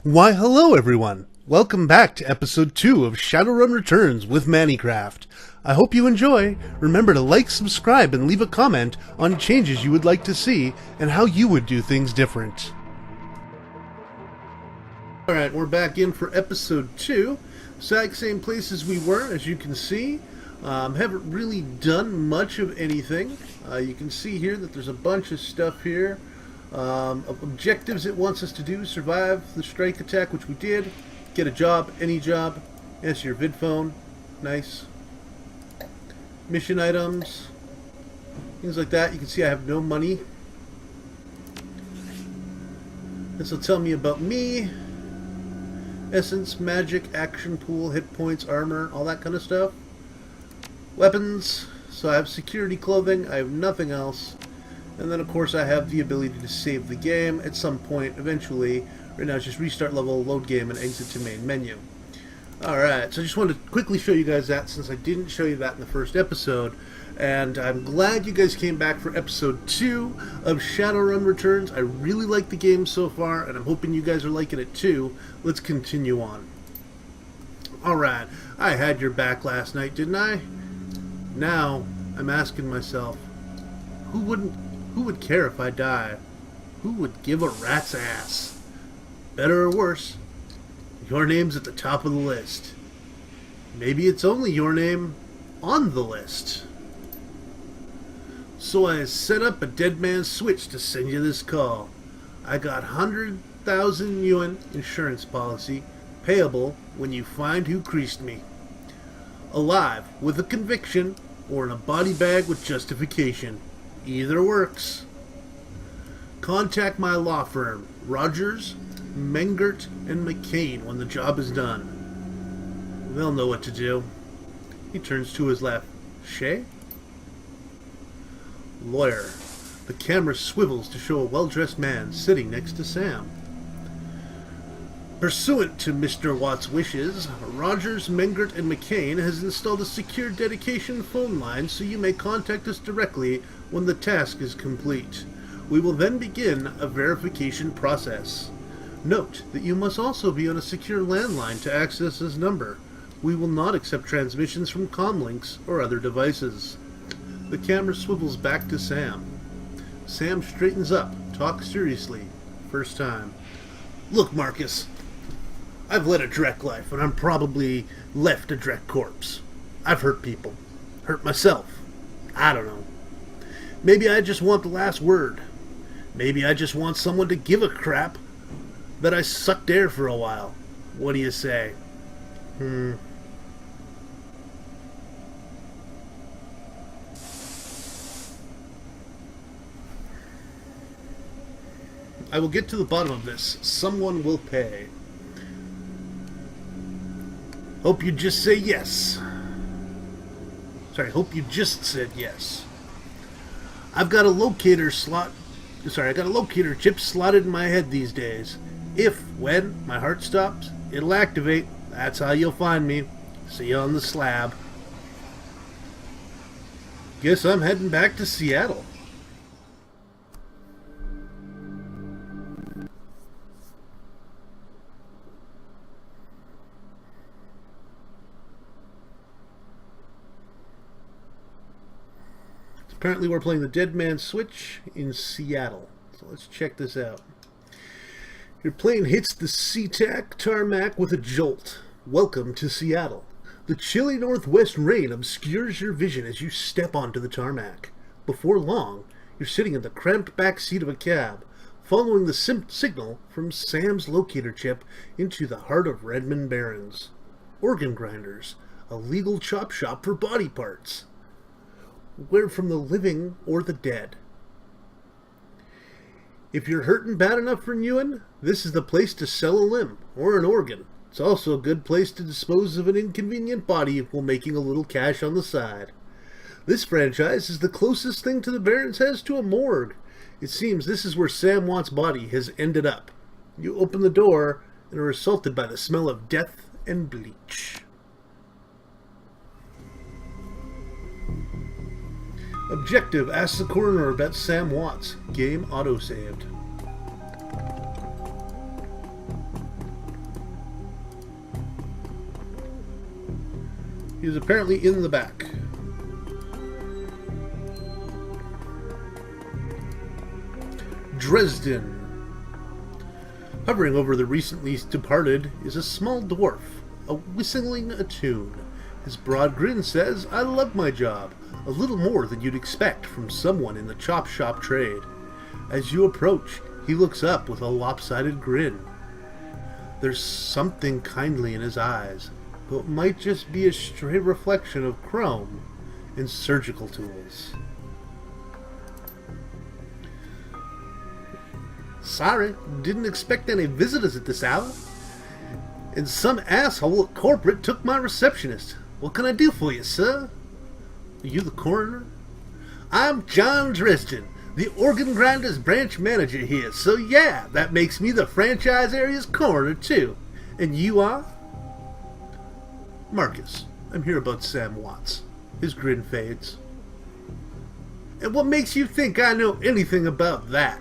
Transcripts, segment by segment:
Why, hello everyone! Welcome back to episode 2 of ShadowRun Returns with Mannycraft. I hope you enjoy. Remember to like, subscribe, and leave a comment on changes you would like to see and how you would do things different. Alright, we're back in for episode 2. Exact same place as we were, as you can see. Haven't really done much of anything. You can see here that there's a bunch of stuff here. Of objectives it wants us to do: survive the strike attack, which we did, get a job, any job, answer your vid phone, nice, mission items, things like that. You can see I have no money. This will tell me about me: essence, magic, action pool, hit points, armor, all that kind of stuff. Weapons, so I have security clothing, I have nothing else. And then, of course, I have the ability to save the game at some point, eventually. Right now, it's just restart level, load game, and exit to main menu. Alright, so I just wanted to quickly show you guys that, since I didn't show you that in the first episode. And I'm glad you guys came back for episode 2 of ShadowRun Returns. I really like the game so far, and I'm hoping you guys are liking it too. Let's continue on. Alright, I had your back last night, didn't I? Now, I'm asking myself, who would care if I die? Who would give a rat's ass? Better or worse, your name's at the top of the list. Maybe it's only your name on the list. So I set up a dead man's switch to send you this call. I got 100,000 yuan insurance policy, payable when you find who creased me. Alive with a conviction, or in a body bag with justification. Either works. Contact my law firm, Rogers, Mengert, and McCain, when the job is done. They'll know what to do. He turns to his left. Shay? Lawyer. The camera swivels to show a well-dressed man sitting next to Sam. Pursuant to Mr. Watt's wishes, Rogers, Mengert, and McCain has installed a secure dedication phone line so you may contact us directly when the task is complete. We will then begin a verification process. Note that you must also be on a secure landline to access this number. We will not accept transmissions from comlinks or other devices. The camera swivels back to Sam. Sam straightens up, talks seriously. First time. Look, Marcus. I've led a direct life, and I'm probably left a direct corpse. I've hurt people. Hurt myself. I don't know. Maybe I just want the last word. Maybe I just want someone to give a crap that I sucked air for a while. What do you say? I will get to the bottom of this. Someone will pay. Hope you just say yes. Sorry, hope you just said yes. I've got a locator chip slotted in my head these days. When my heart stops, it'll activate. That's how you'll find me. See you on the slab. Guess I'm heading back to Seattle. Apparently we're playing the Dead Man's Switch in Seattle. So let's check this out. Your plane hits the SeaTac tarmac with a jolt. Welcome to Seattle. The chilly northwest rain obscures your vision as you step onto the tarmac. Before long, you're sitting in the cramped back seat of a cab, following the signal from Sam's locator chip into the heart of Redmond Barrens. Organ grinders, a legal chop shop for body parts. Where from the living or the dead. If you're hurting bad enough for Nguyen, this is the place to sell a limb or an organ. It's also a good place to dispose of an inconvenient body while making a little cash on the side. This franchise is the closest thing to the Barrens has to a morgue. It seems this is where Sam Watt's body has ended up. You open the door and are assaulted by the smell of death and bleach. Objective: ask the coroner about Sam Watts. Game autosaved. He's apparently in the back. Dresden. Hovering over the recently departed is a small dwarf, whistling a tune. His broad grin says, "I love my job," a little more than you'd expect from someone in the chop shop trade. As you approach, he looks up with a lopsided grin. There's something kindly in his eyes, but it might just be a stray reflection of chrome and surgical tools. "Sorry, didn't expect any visitors at this hour. And some asshole at corporate took my receptionist. What can I do for you, sir?" "Are you the coroner?" "I'm John Dresden, the organ grinders branch manager here, so yeah, that makes me the franchise area's coroner too. And you are?" "Marcus. I'm here about Sam Watts." His grin fades. "And what makes you think I know anything about that?"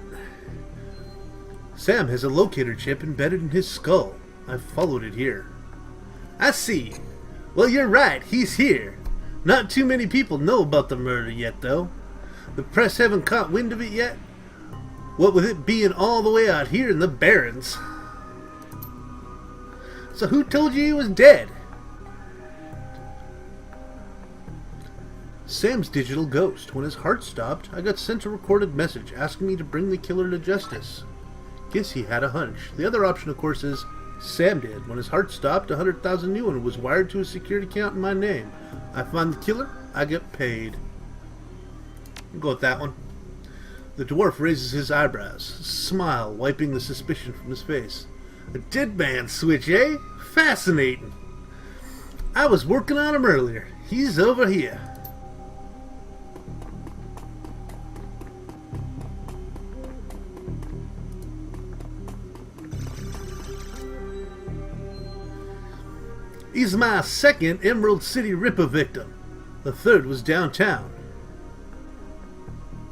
"Sam has a locator chip embedded in his skull. I've followed it here." "I see. Well, you're right, he's here. Not too many people know about the murder yet, though. The press haven't caught wind of it yet. What with it being all the way out here in the Barrens." "So who told you he was dead?" "Sam's digital ghost. When his heart stopped, I got sent a recorded message asking me to bring the killer to justice. Guess he had a hunch. The other option, of course, is Sam did. When his heart stopped, 100,000 new one was wired to his security account in my name. I find the killer, I get paid." I'll go with that one. The dwarf raises his eyebrows, smile wiping the suspicion from his face. "A dead man switch, eh? Fascinating. I was working on him earlier. He's over here." "He's my second Emerald City Ripper victim. The third was downtown."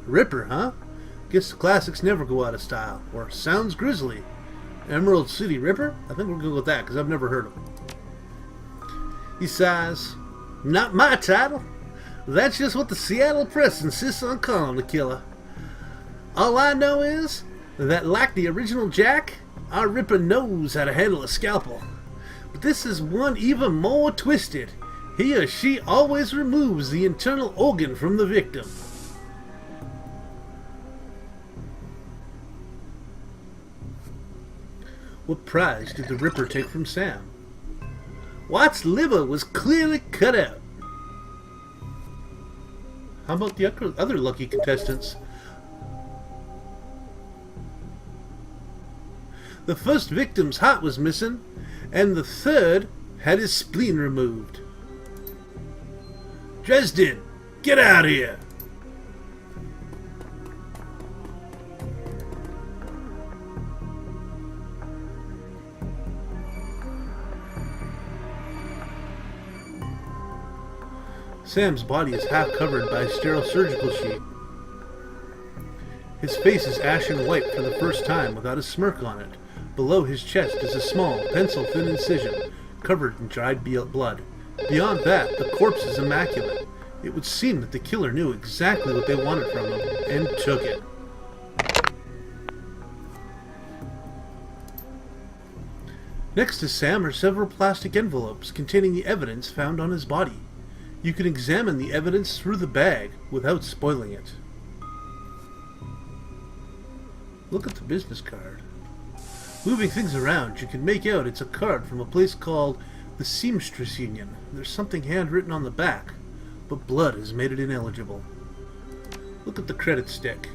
"Ripper, huh? Guess the classics never go out of style. Or sounds grisly. Emerald City Ripper? I think we're going with that because I've never heard of him." He sighs. "Not my title. That's just what the Seattle press insists on calling the killer. All I know is that, like the original Jack, our Ripper knows how to handle a scalpel. But this is one even more twisted. He or she always removes the internal organ from the victim." "What prize did the Ripper take from Sam?" "Watts' liver was clearly cut out." How about the other lucky contestants? "The first victim's heart was missing, and the third had his spleen removed." "Dresden, get out of here!" Sam's body is half covered by a sterile surgical sheet. His face is ashen white for the first time without a smirk on it. Below his chest is a small, pencil-thin incision, covered in dried blood. Beyond that, the corpse is immaculate. It would seem that the killer knew exactly what they wanted from him, and took it. Next to Sam are several plastic envelopes containing the evidence found on his body. You can examine the evidence through the bag without spoiling it. Look at the business card. Moving things around, you can make out it's a card from a place called the Seamstress Union. There's something handwritten on the back, but blood has made it ineligible. Look at the credit stick.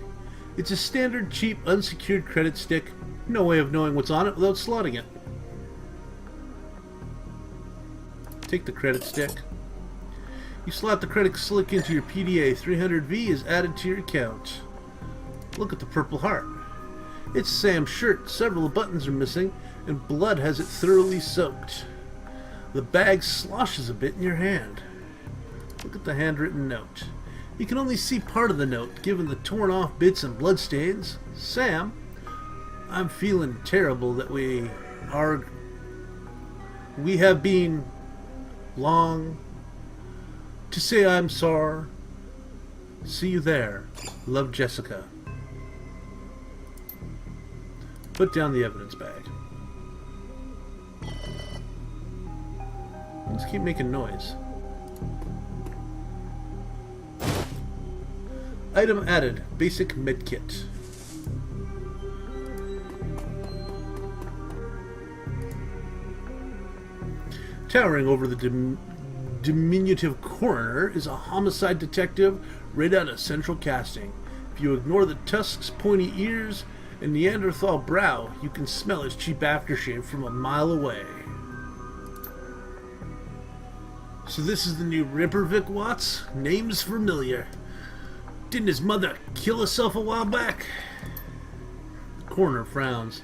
It's a standard, cheap, unsecured credit stick. No way of knowing what's on it without slotting it. Take the credit stick. You slot the credit stick into your PDA. 300V is added to your account. Look at the Purple Heart. It's Sam's shirt. Several buttons are missing, and blood has it thoroughly soaked. The bag sloshes a bit in your hand. Look at the handwritten note. You can only see part of the note, given the torn off bits and bloodstains. Sam, I'm feeling terrible that we have been long to say I'm sorry. See you there. Love, Jessica. Put down the evidence bag. Let's keep making noise. Item added. Basic medkit. Towering over the diminutive coroner is a homicide detective right out of central casting. If you ignore the tusks, pointy ears, and Neanderthal brow, you can smell his cheap aftershave from a mile away. So this is the new Ripper, Vic Watts? Name's familiar. Didn't his mother kill herself a while back? The coroner frowns.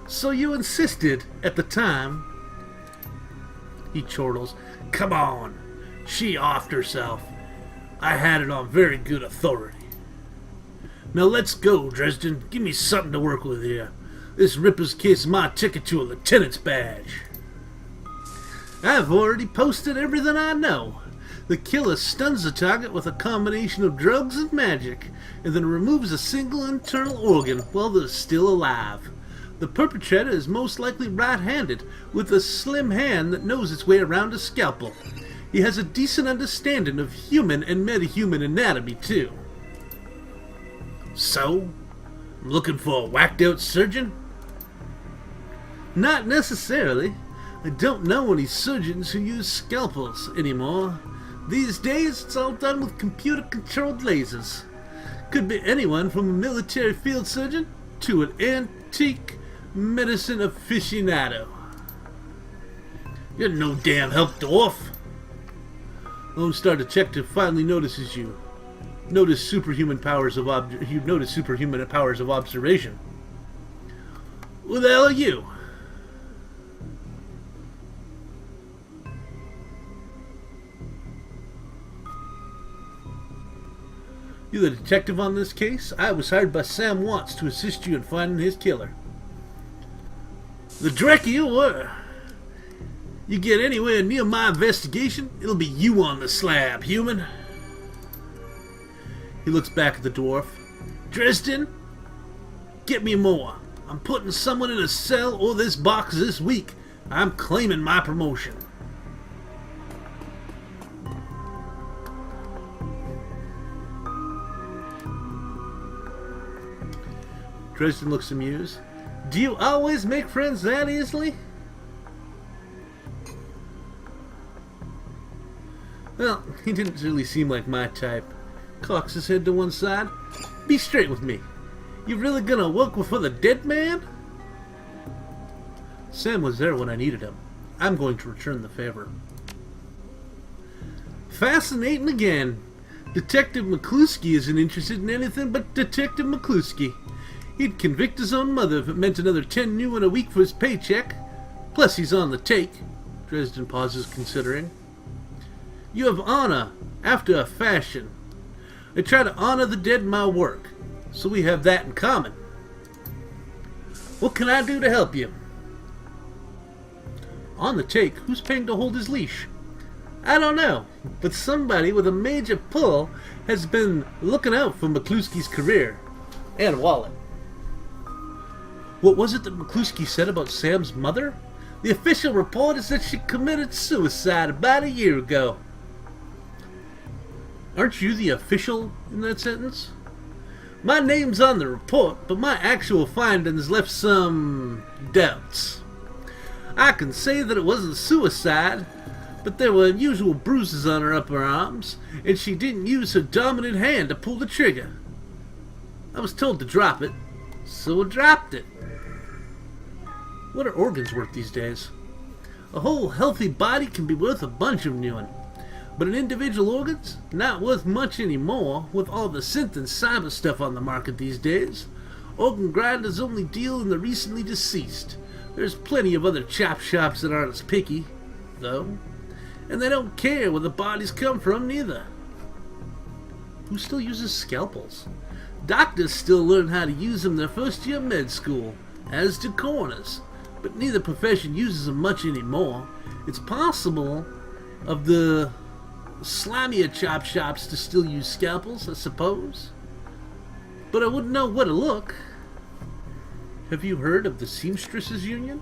So you insisted at the time? He chortles. Come on. She offed herself. I had it on very good authority. Now let's go, Dresden. Give me something to work with here. This Ripper's case is my ticket to a lieutenant's badge. I've already posted everything I know. The killer stuns the target with a combination of drugs and magic, and then removes a single internal organ while they're still alive. The perpetrator is most likely right-handed, with a slim hand that knows its way around a scalpel. He has a decent understanding of human and metahuman anatomy, too. So, I'm looking for a whacked-out surgeon? Not necessarily. I don't know any surgeons who use scalpels anymore. These days, it's all done with computer-controlled lasers. Could be anyone from a military field surgeon to an antique medicine aficionado. You're no damn help, dwarf. Lone Star Detective finally notices you. You notice superhuman powers of observation. Who the hell are you? You the detective on this case? I was hired by Sam Watts to assist you in finding his killer. The dreck you were. You get anywhere near my investigation, it'll be you on the slab, human. He looks back at the dwarf. Dresden, get me more. I'm putting someone in a cell or this box this week. I'm claiming my promotion. Dresden looks amused. Do you always make friends that easily? Well, he didn't really seem like my type. Cocks his head to one side. Be straight with me. You really gonna work for the dead man? Sam was there when I needed him. I'm going to return the favor. Fascinating again. Detective McCluskey isn't interested in anything but Detective McCluskey. He'd convict his own mother if it meant another 10 new in a week for his paycheck. Plus he's on the take. Dresden pauses, considering. You have honor, after a fashion. I try to honor the dead in my work, so we have that in common. What can I do to help you? On the take, who's paying to hold his leash? I don't know, but somebody with a major pull has been looking out for McCluskey's career and wallet. What was it that McCluskey said about Sam's mother? The official report is that she committed suicide about a year ago. Aren't you the official in that sentence? My name's on the report, but my actual findings left some doubts. I can say that it wasn't suicide, but there were unusual bruises on her upper arms, and she didn't use her dominant hand to pull the trigger. I was told to drop it, so I dropped it. What are organs worth these days? A whole healthy body can be worth a bunch of new ones. But an individual organ's not worth much anymore with all the synth and cyber stuff on the market these days. Organ grinders only deal in the recently deceased. There's plenty of other chop shops that aren't as picky, though. And they don't care where the bodies come from, neither. Who still uses scalpels? Doctors still learn how to use them their first year of med school, as do coroners. But neither profession uses them much anymore. It's possible of the slimier chop shops to still use scalpels, I suppose. But I wouldn't know where to look. Have you heard of the Seamstresses Union?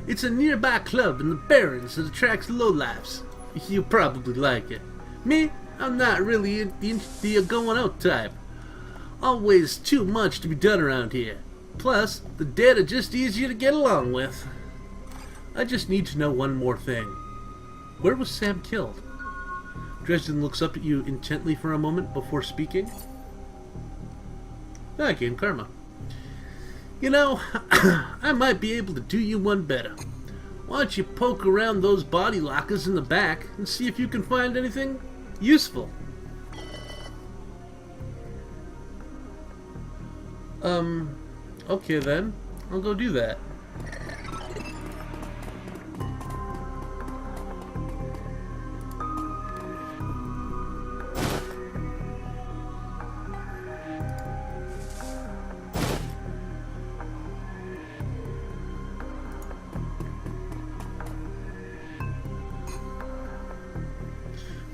It's a nearby club in the Barrens that attracts lowlifes. You'll probably like it. Me, I'm not really the going out type. Always too much to be done around here. Plus, the dead are just easier to get along with. I just need to know one more thing. Where was Sam killed? Dresden looks up at you intently for a moment before speaking. I gained karma. You know, I might be able to do you one better. Why don't you poke around those body lockers in the back and see if you can find anything useful? Okay then. I'll go do that.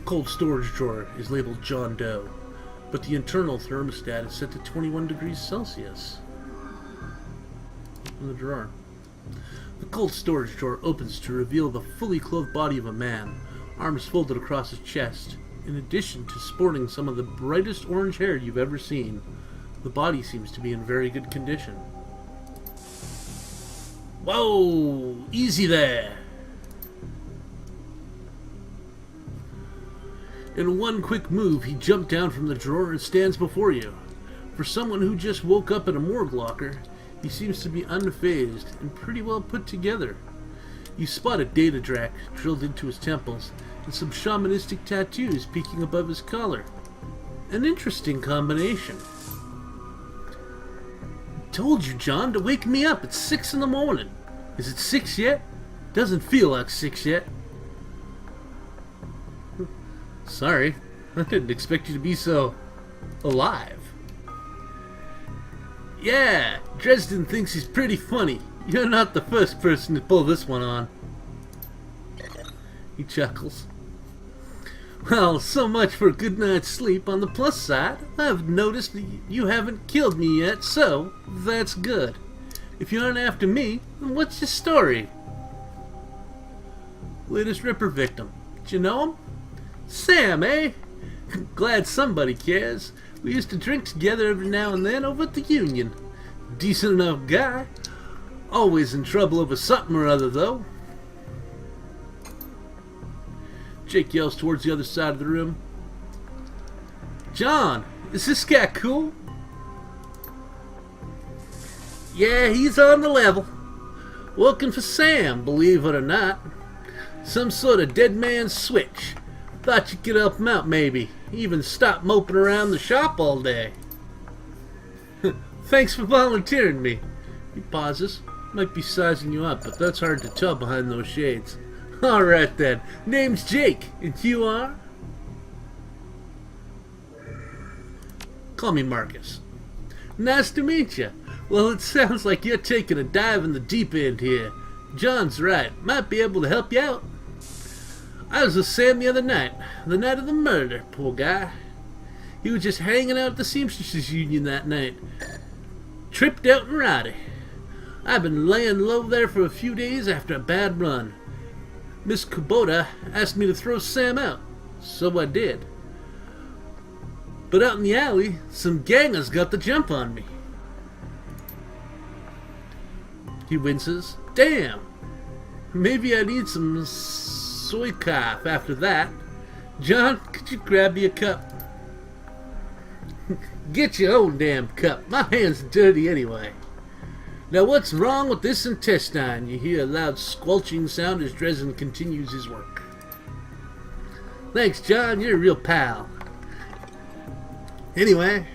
Cold storage drawer is labeled John Doe, but the internal thermostat is set to 21 degrees Celsius. Open the drawer. The cold storage drawer opens to reveal the fully clothed body of a man, arms folded across his chest. In addition to sporting some of the brightest orange hair you've ever seen, the body seems to be in very good condition. Whoa! Easy there! In one quick move, he jumped down from the drawer and stands before you. For someone who just woke up in a morgue locker, he seems to be unfazed and pretty well put together. You spot a data drac drilled into his temples and some shamanistic tattoos peeking above his collar. An interesting combination. Told you, John, to wake me up at 6 in the morning. Is it 6 yet? Doesn't feel like 6 yet. Sorry, I didn't expect you to be so alive. Yeah, Dresden thinks he's pretty funny. You're not the first person to pull this one on. He chuckles. Well, so much for a good night's sleep. On the plus side, I've noticed that you haven't killed me yet, so that's good. If you aren't after me, then what's your story? Latest Ripper victim. Did you know him? Sam, eh? Glad somebody cares. We used to drink together every now and then over at the Union. Decent enough guy. Always in trouble over something or other, though. Jake yells towards the other side of the room. John, is this guy cool? Yeah, he's on the level. Looking for Sam, believe it or not. Some sort of dead man's switch. Thought you could help him out, maybe. Even stop moping around the shop all day. Thanks for volunteering me. He pauses. Might be sizing you up, but that's hard to tell behind those shades. Alright then. Name's Jake, and you are? Call me Marcus. Nice to meet you. Well, it sounds like you're taking a dive in the deep end here. John's right. Might be able to help you out. I was with Sam the other night. The night of the murder, poor guy. He was just hanging out at the Seamstresses Union that night. Tripped out and rowdy. I've been laying low there for a few days after a bad run. Miss Kubota asked me to throw Sam out, so I did. But out in the alley, some gangers got the jump on me. He winces. Damn! Maybe I need some soy cough after that. John, could you grab me a cup? Get your own damn cup. My hand's dirty anyway. Now what's wrong with this intestine? You hear a loud squelching sound as Dresden continues his work. Thanks, John. You're a real pal. Anyway,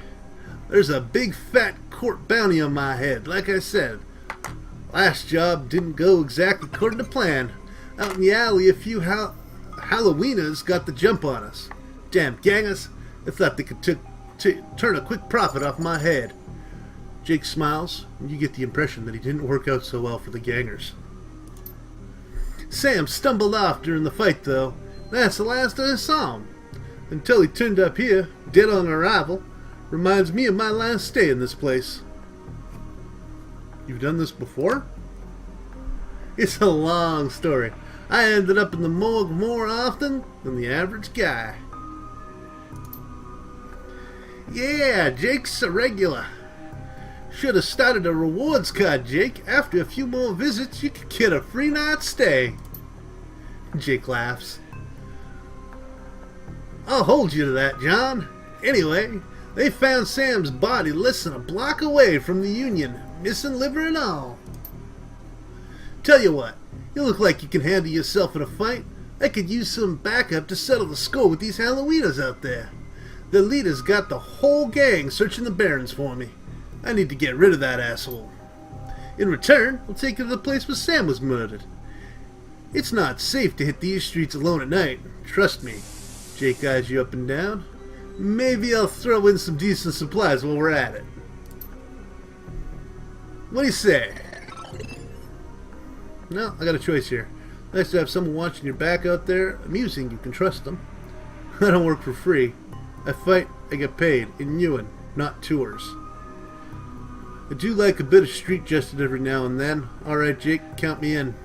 there's a big fat court bounty on my head. Like I said, last job didn't go exactly according to plan. Out in the alley, a few Halloweeners got the jump on us. Damn gangers. They thought they could turn a quick profit off my head. Jake smiles, and you get the impression that he didn't work out so well for the gangers. Sam stumbled off during the fight, though. That's the last I saw him. Until he turned up here, dead on arrival. Reminds me of my last stay in this place. You've done this before? It's a long story. I ended up in the morgue more often than the average guy. Yeah, Jake's a regular. Should have started a rewards card, Jake. After a few more visits, you could get a free night stay. Jake laughs. I'll hold you to that, John. Anyway, they found Sam's body less than a block away from the Union, missing liver and all. Tell you what, you look like you can handle yourself in a fight. I could use some backup to settle the score with these Halloweeners out there. The leader's got the whole gang searching the barrens for me. I need to get rid of that asshole. In return, I'll take you to the place where Sam was murdered. It's not safe to hit these streets alone at night. Trust me. Jake eyes you up and down. Maybe I'll throw in some decent supplies while we're at it. What do you say? No, I got a choice here. Nice to have someone watching your back out there. Amusing, you can trust them. I don't work for free. I fight, I get paid. In Ewan, not tours. I do like a bit of street justice every now and then. Alright, Jake, count me in.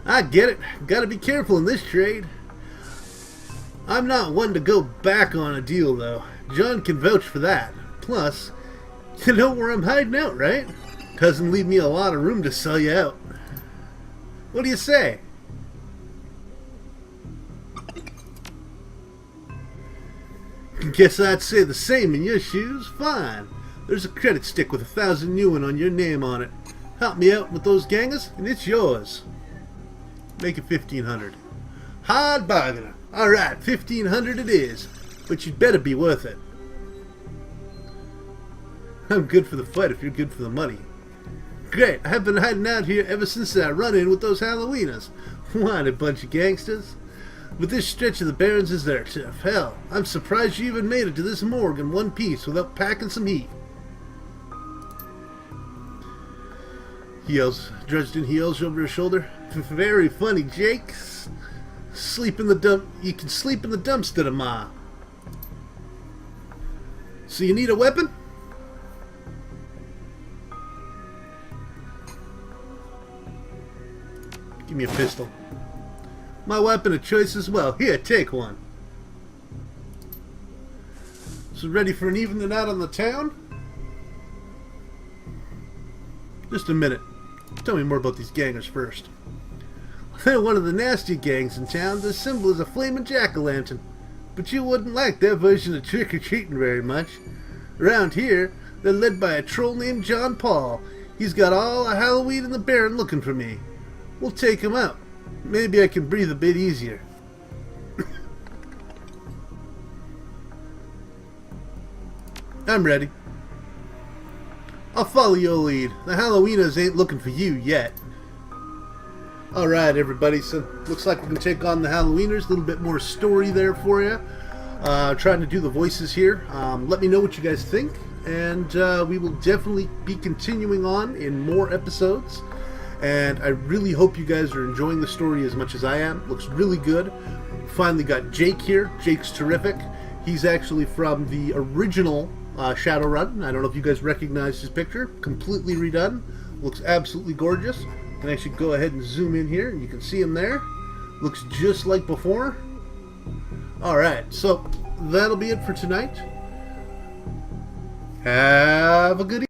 I get it. Gotta be careful in this trade. I'm not one to go back on a deal, though. John can vouch for that. Plus, you know where I'm hiding out, right? Doesn't leave me a lot of room to sell you out. What do you say? Guess I'd say the same in your shoes. Fine. There's a credit stick with 1,000 Ewan on your name on it. Help me out with those gangers, and it's yours. Make it 1,500. Hard bargainer. Alright, 1,500 it is. But you'd better be worth it. I'm good for the fight if you're good for the money. Great, I've been hiding out here ever since that run-in with those Halloweeners. What a bunch of gangsters. But this stretch of the Barrens is their turf. Hell, I'm surprised you even made it to this morgue in one piece without packing some heat. He yells. Dresden, he yells over his shoulder. Very funny, Jake. Sleep in the dump. You can sleep in the dumpster tomorrow. So you need a weapon? Give me a pistol. My weapon of choice as well. Here, take one. So ready for an evening out on the town? Just a minute. Tell me more about these gangers first. They're one of the nasty gangs in town. Their symbol is a flaming jack-o'-lantern. But you wouldn't like their version of trick-or-treating very much. Around here, they're led by a troll named John Paul. He's got all of Halloween in the Barren looking for me. We'll take him out. Maybe I can breathe a bit easier. I'm ready. I'll follow your lead. The Halloweeners ain't looking for you yet. Alright, everybody, so looks like we're going to take on the Halloweeners. A little bit more story there for you. Trying to do the voices here. Let me know what you guys think. And we will definitely be continuing on in more episodes. And I really hope you guys are enjoying the story as much as I am. Looks really good. Finally got Jake here. Jake's terrific. He's actually from the original ShadowRun. I don't know if you guys recognize his picture. Completely redone. Looks absolutely gorgeous. And I should go ahead and zoom in here. You can see him there. Looks just like before. Alright, so that'll be it for tonight. Have a good evening.